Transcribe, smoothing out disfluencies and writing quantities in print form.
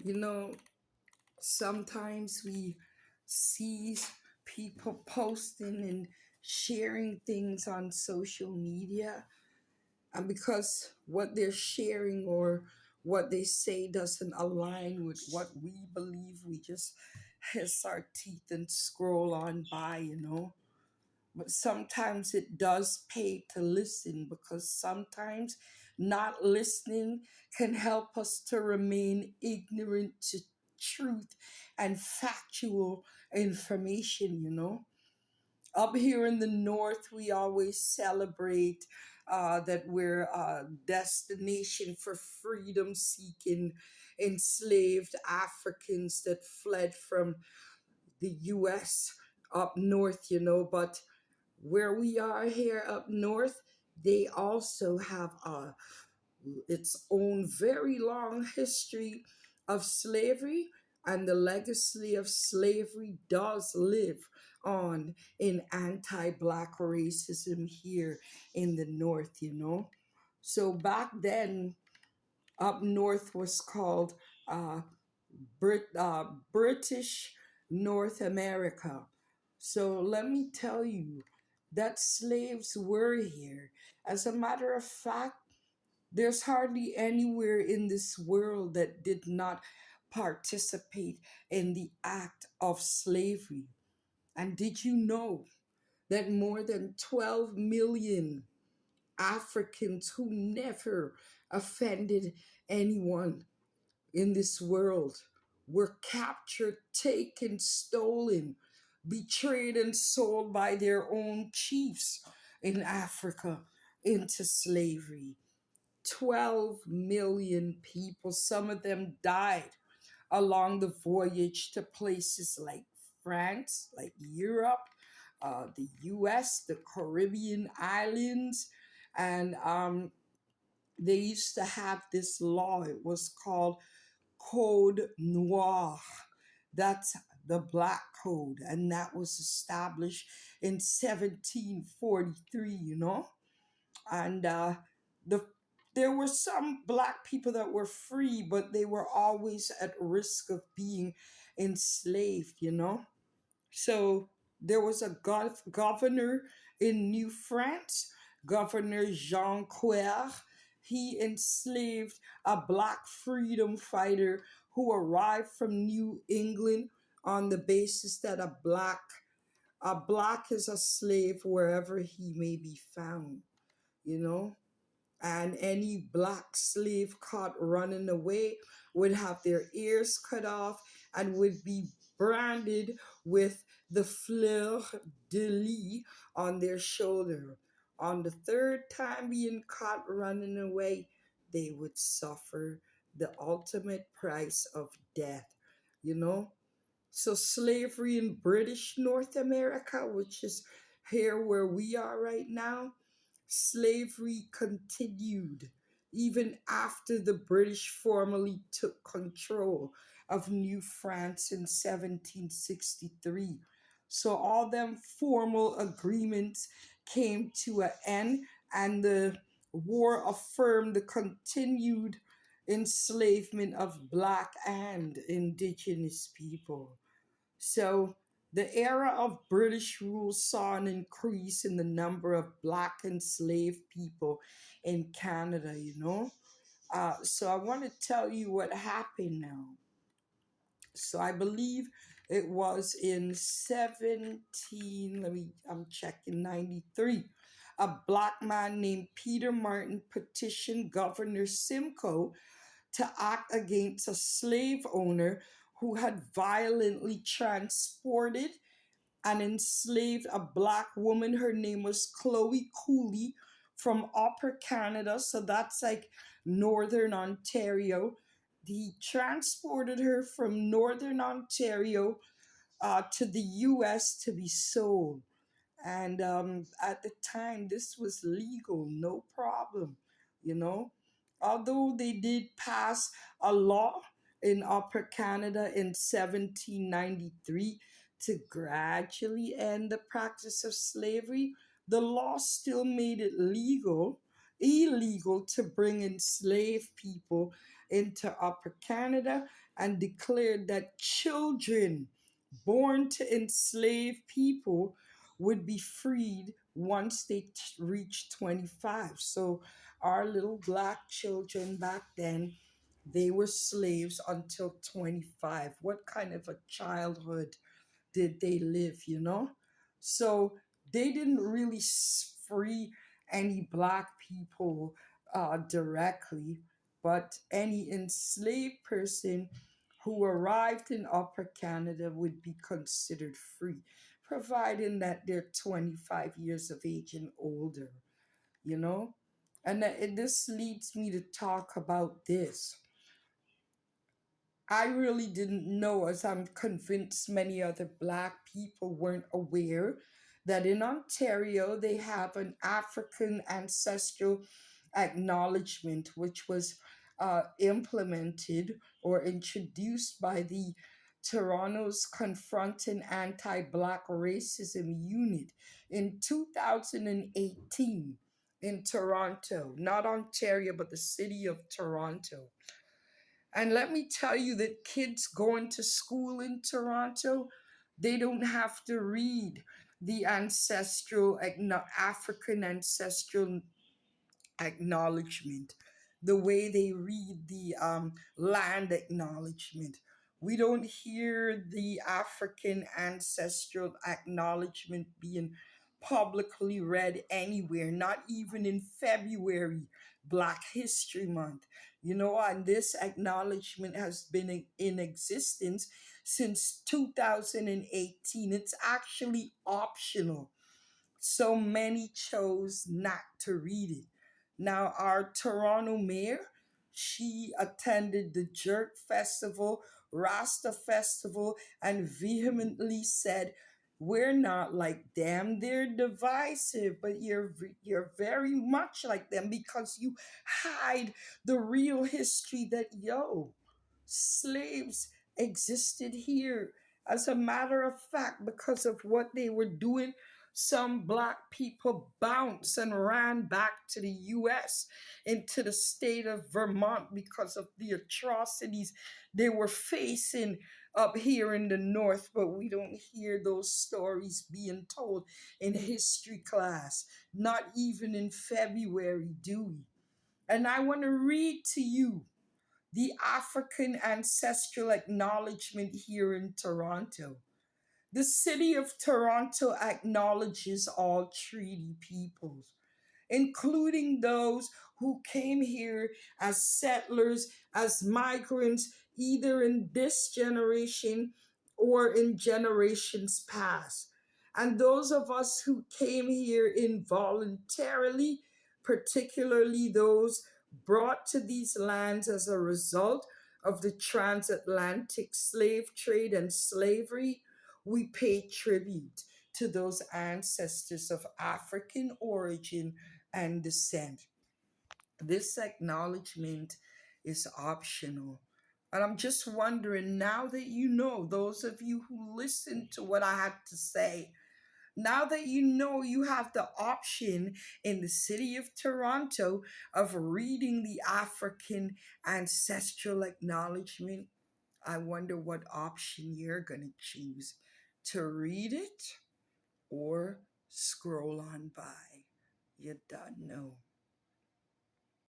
You know, sometimes we see people posting and sharing things on social media, and because what they're sharing or what they say doesn't align with what we believe, we just hiss our teeth and scroll on by, but sometimes it does pay to listen, because sometimes not listening can help us to remain ignorant to truth and factual information. Up here in the north, we always celebrate that we're a destination for freedom seeking enslaved Africans that fled from the US up north. But where we are here up north, they also have its own very long history of slavery, and the legacy of slavery does live on in anti-black racism here in the north. So back then, up north was called uh, British North America. So let me tell you that slaves were here. As a matter of fact, there's hardly anywhere in this world that did not participate in the act of slavery. And did you know that more than 12 million Africans who never offended anyone in this world were captured, taken, stolen, betrayed, and sold by their own chiefs in Africa into slavery? 12 million people, some of them died along the voyage to places like France, like Europe, the US, the Caribbean islands. And they used to have this law. It was called Code Noir. That's the Black Code. And that was established in 1743. And the there were some black people that were free, but they were always at risk of being enslaved. So there was a governor in New France, Governor Jean Coeur. He enslaved a black freedom fighter who arrived from New England on the basis that a black is a slave wherever he may be found, you know and any black slave caught running away would have their ears cut off and would be branded with the fleur de lis on their shoulder. On the third time being caught running away, they would suffer the ultimate price of death. You know? So, slavery in British North America, which is here where we are right now, slavery continued even after the British formally took control of New France in 1763. So all them formal agreements came to an end, and the war affirmed the continued enslavement of Black and Indigenous people. So the era of British rule saw an increase in the number of Black enslaved people in Canada. So I want to tell you what happened now. So I believe it was in I'm checking, 93. A black man named Peter Martin petitioned Governor Simcoe to act against a slave owner who had violently transported and enslaved a black woman. Her name was Chloe Cooley from Upper Canada. So that's like Northern Ontario. He transported her from Northern Ontario to the US to be sold. And at the time, this was legal, no problem, you know. Although they did pass a law in Upper Canada in 1793 to gradually end the practice of slavery, the law still made it legal illegal to bring enslaved people into Upper Canada and declared that children born to enslaved people would be freed once they reached 25. So our little black children back then, they were slaves until 25. What kind of a childhood did they live, you know? So they didn't really free any black people directly, but any enslaved person who arrived in Upper Canada would be considered free, providing that they're 25 years of age and older, you know? And this leads me to talk about this. I really didn't know, as I'm convinced many other Black people weren't aware, that in Ontario they have an African ancestral acknowledgement, which was implemented or introduced by the Toronto's Confronting Anti Black Racism Unit in 2018 in Toronto, not Ontario, but the city of Toronto. And let me tell you that kids going to school in Toronto, they don't have to read the African ancestral acknowledgement, the way they read the land acknowledgement. We don't hear the African ancestral acknowledgement being publicly read anywhere, not even in February, Black History Month. You know, and this acknowledgement has been in existence since 2018. It's actually optional, so many chose not to read it. Now, our Toronto mayor, she attended the Jerk Festival, Rasta Festival, and vehemently said, "We're not like them. They're divisive, but you're very much like them because you hide the real history that slaves existed here. As a matter of fact, because of what they were doing, some black people bounced and ran back to the US, into the state of Vermont, because of the atrocities they were facing up here in the north. But we don't hear those stories being told in history class, not even in February, do we? And I want to read to you the African ancestral acknowledgement here in Toronto. The city of Toronto acknowledges all treaty peoples, including those who came here as settlers, as migrants, either in this generation or in generations past. And those of us who came here involuntarily, particularly those brought to these lands as a result of the transatlantic slave trade and slavery, we pay tribute to those ancestors of African origin and descent. This acknowledgement is optional. And I'm just wondering, now that you know, those of you who listened to what I had to say, now that you know you have the option in the city of Toronto of reading the African ancestral acknowledgement, I wonder what option you're going to choose, to read it or scroll on by. You don't know.